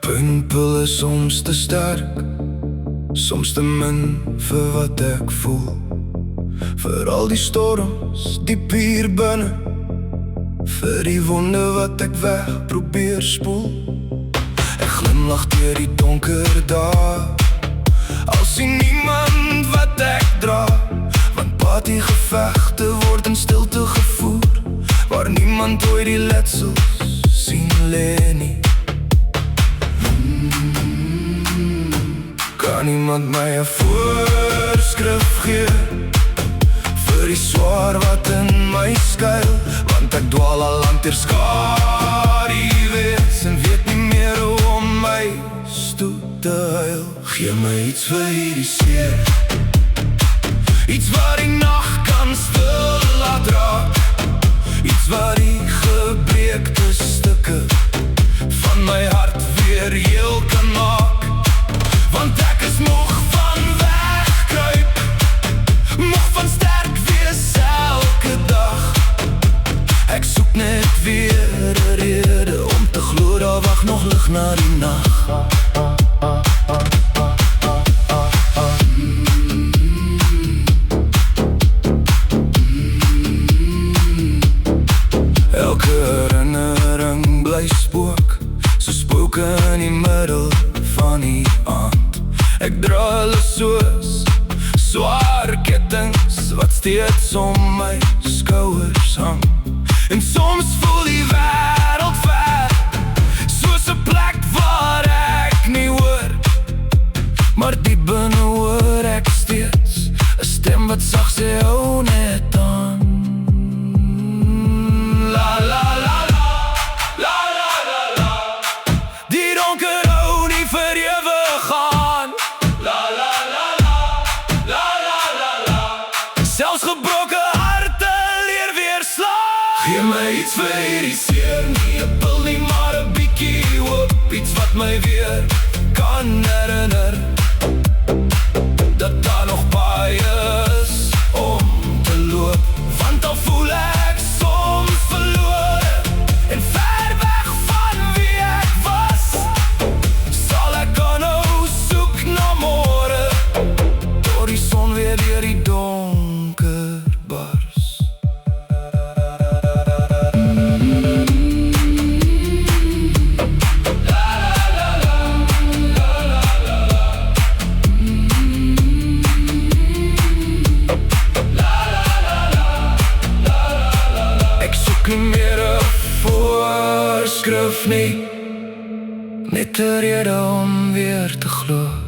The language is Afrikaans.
Pynpel is soms te sterk, soms te min vir wat ek voel. Vir al die storms diep hier binne, vir die wonde wat ek weg probeer spoel. Ek glimlach deur die donker dae, al sien niemand wat ek dra. Want partygevegte word in stilte gevoer, waar niemand ooit die letsels sien lê nie. Kan iemand my 'n voorskrif gee vir die swaar wat in my skuil? Want ek dwaal al lank deur skaduwees en weet nie meer hoe om my stoet te huil. Gee my iets vir hierdie seer, iets wat die nag kan stil laat raak, iets wat die gebreekte stukke van my hart weer heel kan maak. Want ek is moeg van wegkruip, moeg van sterk wees elke dag. Ek soek net weer 'n rede om te glo daar wag nog lig na die nag. Elke herinnering bly spook, so spooke in die middel van die aand. Ek dra hulle soos swaar kettings wat steeds om my skouers hang. En soms voel die wêreld ver, soos 'n plek waar ek nie hoor. Maar diep binne hoor ek steeds 'n stem wat sag sê hou net aan. La la la la, la la la la. Die donker hou nie vir ewig aan. Selfs gebroke harte leer weer slaan. Gee my iets vir hierdie seer, nie 'n pil nie, maar 'n bietjie hoop. Iets wat my weer kan herinner dat daar nog baie is om te loop. Want al voel ek soms verlore en ver weg van wie ek was, sal ek aanhou soek na môre, tot die son weer deur die donker bars. Ek soek nie meer 'n voorskrif nie, net 'n rede om weer te glo.